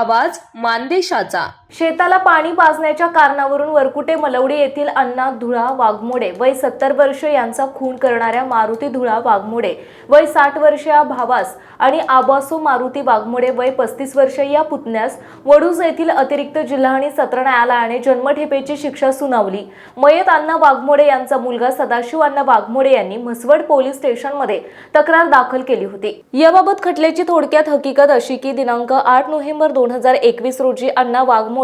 आवाज मानदेशाचा। शेताला पाणी पाजण्याच्या कारणावरून वरकुटे मलवडी येथील अण्णा धुळा वाघमोडे वय 70 वर्ष यांचा खून करणाऱ्या मारुती धुळा वाघमोडे वय 60 वर्ष या भावास आणि आबासो मारुती वाघमोडे वय 35 वर्ष या पुतण्यास वडूज येथील अतिरिक्त जिल्हा आणि सत्र न्यायालयाने जन्मठेपेची शिक्षा सुनावली। मयत अण्णा वाघमोडे यांचा मुलगा सदाशिव अण्णा वाघमोडे यांनी म्हसवड पोलीस स्टेशनमध्ये तक्रार दाखल केली होती। याबाबत खटल्याची थोडक्यात हकीकत अशी की दिनांक 8 नोव्हेंबर 2021 रोजी अण्णा वाघमोडे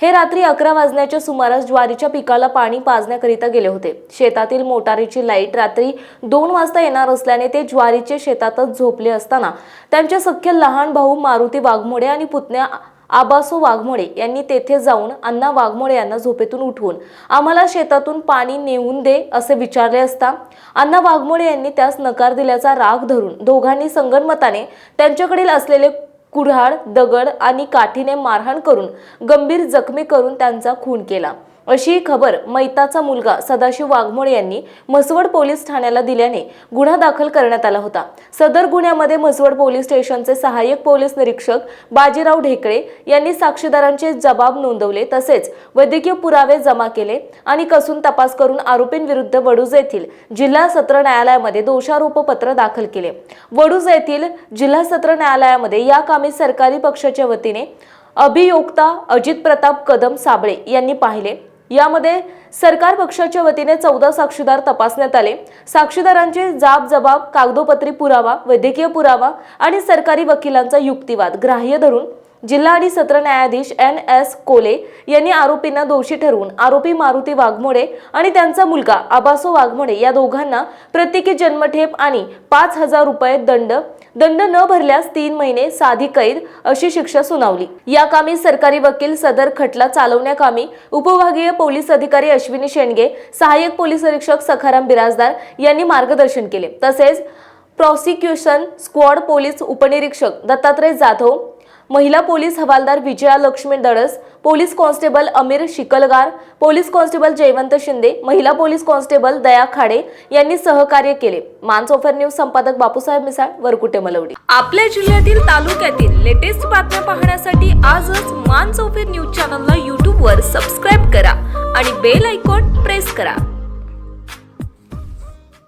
हे रात्री 11 वाजण्याच्या सुमारास ज्वारीच्या पिकाला पाणी पाजण्याकरिता गेले होते। शेतातील मोटारीची लाईट रात्री 2 वाजता येणार असल्याने ते ज्वारीचे शेतातच झोपले असताना त्यांचे सख्खे लहान भाऊ मारुती वाघमोडे आणि पुतण्या आबासो वाघमोडे यांनी तेथे जाऊन अण्णा वाघमोडे यांना झोपेतून उठवून आम्हाला शेतातून पाणी नेऊन दे असे विचारले असता अण्णा वाघमोडे यांनी त्यास नकार दिल्याचा राग धरून दोघांनी संगनमताने त्यांच्याकडील असलेले कुऱ्हाड, दगड आणि काठीने मारहाण करून गंभीर जखमी करून त्यांचा खून केला अशी खबर मैताचा मुलगा सदाशिव वाघमोडे यांनी म्हसवड पोलीस ठाण्याला दिल्याने गुन्हा दाखल करण्यात आला होता। सदर गुन्ह्यामध्ये म्हसवड पोलीस स्टेशनचे सहाय्यक पोलीस निरीक्षक बाजीराव ढेकळे यांनी साक्षीदारांचे जबाब नोंदवले, तसेच वैद्यकीय पुरावे जमा केले आणि कसून तपास करून आरोपींविरुद्ध वडूज येथील जिल्हा सत्र न्यायालयामध्ये दोषारोपपत्र दाखल केले। वडूज येथील जिल्हा सत्र न्यायालयामध्ये या कामी सरकारी पक्षाच्या वतीने अभियोक्ता अजित प्रताप कदम साबळे यांनी पाहिले। यामध्ये सरकार पक्षाच्या वतीने 14 साक्षीदार तपासण्यात आले। साक्षीदारांचे जबाब, कागदोपत्री पुरावा, वैद्यकीय पुरावा आणि सरकारी वकिलांचा युक्तिवाद ग्राह्य धरून जिल्हा आणि सत्र न्यायाधीश NS कोले यांनी आरोपींना दोषी ठरवून आरोपी मारुती वाघमोडे आणि त्यांचा मुलगा आबासो वाघमोडे या दोघांना प्रत्येकी जन्मठेप आणि 5,000 रुपये दंड न भरल्यास 3 महिने साधी कैद अशी शिक्षा सुनावली। या कामी सरकारी वकील सदर खटला चालवण्याकामी उपविभागीय पोलीस अधिकारी अश्विनी शेंडगे, सहाय्यक पोलीस निरीक्षक सखाराम बिराजदार यांनी मार्गदर्शन केले। तसेच प्रॉसिक्युशन स्क्वॉड पोलीस उपनिरीक्षक दत्तात्रय जाधव, महिला पोलीस हवालदार विजया लक्ष्मी दडस, पोलीस कॉन्स्टेबल अमीर शिकलगार, पोलीस कॉन्स्टेबल जयवंत शिंदे, महिला पोलीस कॉन्स्टेबल दया खाडे यांनी सहकार्य केले। मानसोफर न्यूज संपादक बापूसाहेब मिसाळ, वरकुटे मलवडी। आपल्या जिल्ह्यातील तालुक्यातील लेटेस्ट बातम्या पाहण्यासाठी आजच मानसोफर न्यूज चॅनलला YouTube वर सबस्क्राइब करा आणि बेल आयकॉन प्रेस करा।